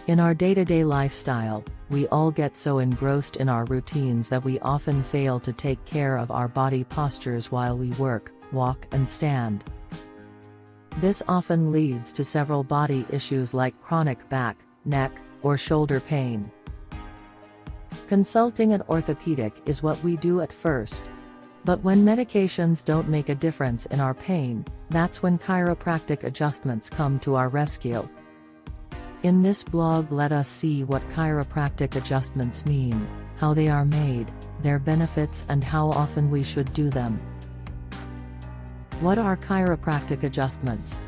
In our day-to-day lifestyle, we all get so engrossed in our routines that we often fail to take care of our body postures while we work, walk and stand. This often leads to several body issues like chronic back, neck, or shoulder pain. Consulting an orthopedic is what we do at first. But when medications don't make a difference in our pain, that's when chiropractic adjustments come to our rescue. In this blog, let us see what chiropractic adjustments mean, how they are made, their benefits and how often we should do them. What are chiropractic adjustments?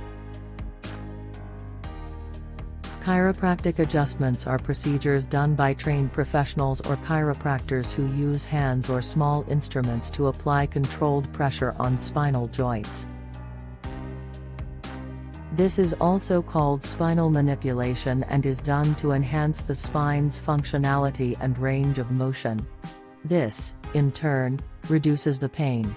Chiropractic adjustments are procedures done by trained professionals or chiropractors who use hands or small instruments to apply controlled pressure on spinal joints. This is also called spinal manipulation and is done to enhance the spine's functionality and range of motion. This, in turn, reduces the pain.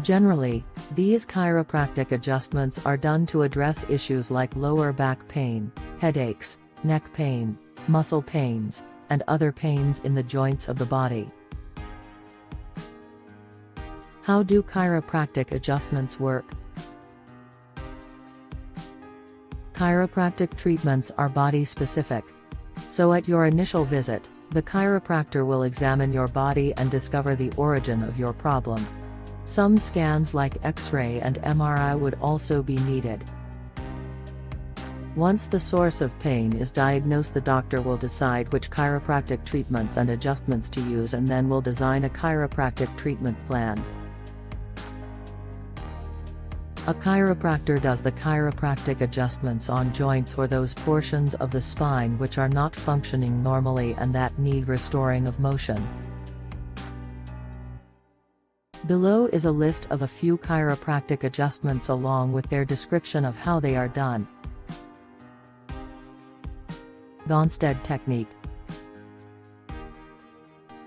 Generally, these chiropractic adjustments are done to address issues like lower back pain, headaches, neck pain, muscle pains, and other pains in the joints of the body. How do chiropractic adjustments work? Chiropractic treatments are body-specific. So at your initial visit, the chiropractor will examine your body and discover the origin of your problem. Some scans like X-ray and MRI would also be needed. Once the source of pain is diagnosed, the doctor will decide which chiropractic treatments and adjustments to use and then will design a chiropractic treatment plan. A chiropractor does the chiropractic adjustments on joints or those portions of the spine which are not functioning normally and that need restoring of motion. Below is a list of a few chiropractic adjustments along with their description of how they are done. Gonstead Technique.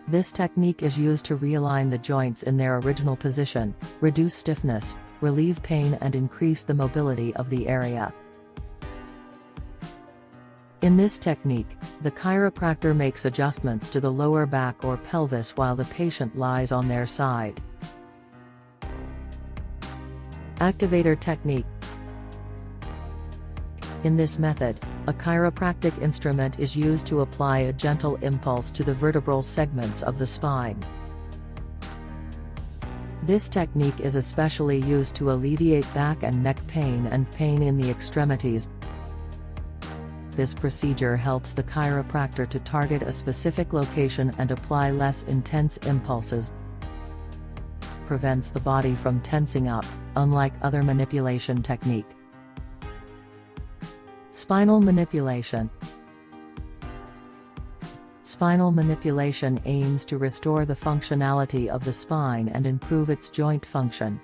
This technique is used to realign the joints in their original position, reduce stiffness, relieve pain and increase the mobility of the area. In this technique, the chiropractor makes adjustments to the lower back or pelvis while the patient lies on their side. Activator Technique. In this method, a chiropractic instrument is used to apply a gentle impulse to the vertebral segments of the spine. This technique is especially used to alleviate back and neck pain and pain in the extremities. This procedure helps the chiropractor to target a specific location and apply less intense impulses. Prevents the body from tensing up, unlike other manipulation technique. Spinal manipulation. Spinal manipulation aims to restore the functionality of the spine and improve its joint function.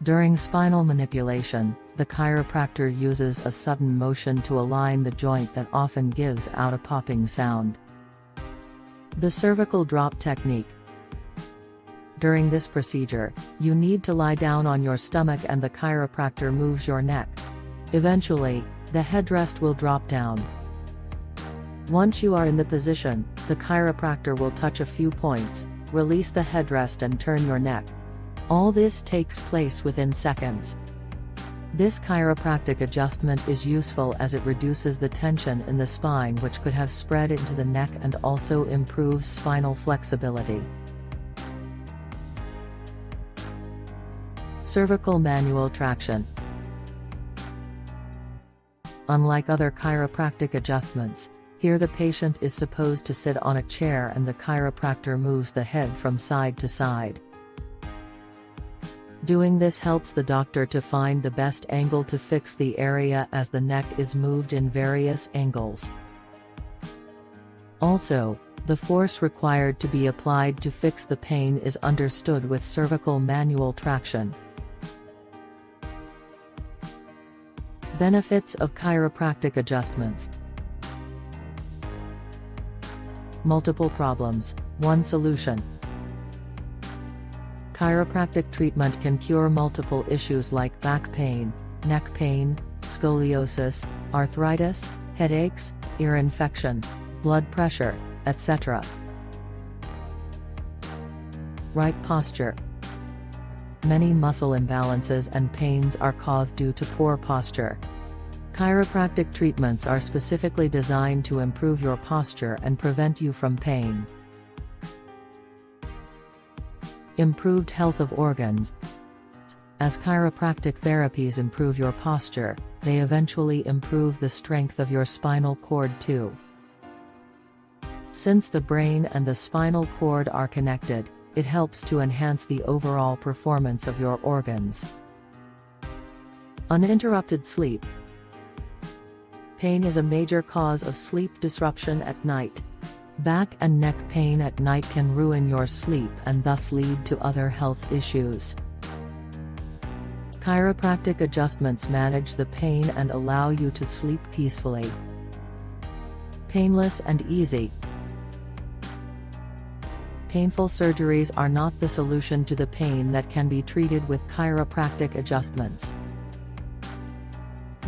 During spinal manipulation, the chiropractor uses a sudden motion to align the joint that often gives out a popping sound. The cervical drop technique. During this procedure, you need to lie down on your stomach and the chiropractor moves your neck. Eventually, the headrest will drop down. Once you are in the position, the chiropractor will touch a few points, release the headrest and turn your neck. All this takes place within seconds. This chiropractic adjustment is useful as it reduces the tension in the spine which could have spread into the neck and also improves spinal flexibility. Cervical manual traction. Unlike other chiropractic adjustments, here the patient is supposed to sit on a chair and the chiropractor moves the head from side to side. Doing this helps the doctor to find the best angle to fix the area as the neck is moved in various angles. Also, the force required to be applied to fix the pain is understood with cervical manual traction. Benefits of chiropractic adjustments. Multiple problems, one solution. Chiropractic treatment can cure multiple issues like back pain, neck pain, scoliosis, arthritis, headaches, ear infection, blood pressure, etc. Right posture. Many muscle imbalances and pains are caused due to poor posture. Chiropractic treatments are specifically designed to improve your posture and prevent you from pain. Improved health of organs. As chiropractic therapies improve your posture, they eventually improve the strength of your spinal cord too. Since the brain and the spinal cord are connected, it helps to enhance the overall performance of your organs. Uninterrupted sleep. Pain is a major cause of sleep disruption at night. Back and neck pain at night can ruin your sleep and thus lead to other health issues. Chiropractic adjustments manage the pain and allow you to sleep peacefully. Painless and easy. Painful surgeries are not the solution to the pain that can be treated with chiropractic adjustments.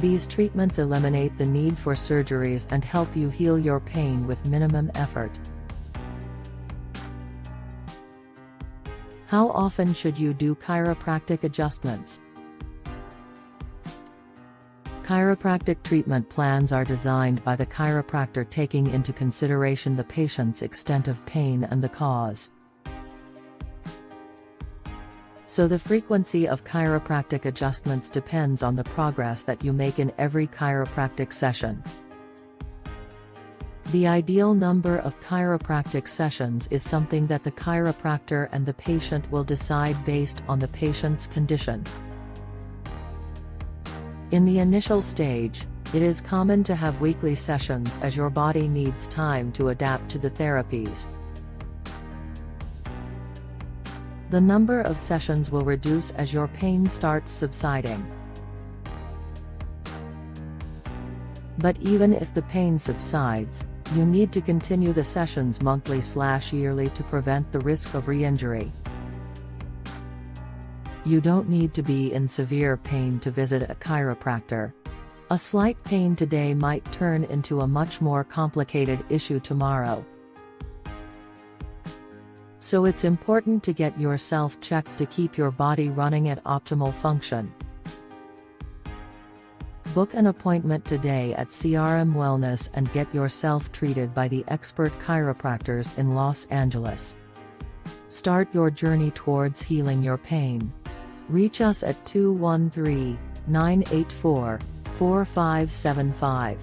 These treatments eliminate the need for surgeries and help you heal your pain with minimum effort. How often should you do chiropractic adjustments? Chiropractic treatment plans are designed by the chiropractor taking into consideration the patient's extent of pain and the cause. So the frequency of chiropractic adjustments depends on the progress that you make in every chiropractic session. The ideal number of chiropractic sessions is something that the chiropractor and the patient will decide based on the patient's condition. In the initial stage, it is common to have weekly sessions as your body needs time to adapt to the therapies. The number of sessions will reduce as your pain starts subsiding. But even if the pain subsides, you need to continue the sessions monthly/yearly to prevent the risk of re-injury. You don't need to be in severe pain to visit a chiropractor. A slight pain today might turn into a much more complicated issue tomorrow. So it's important to get yourself checked to keep your body running at optimal function. Book an appointment today at CRM Wellness and get yourself treated by the expert chiropractors in Los Angeles. Start your journey towards healing your pain. Reach us at 213-984-4575.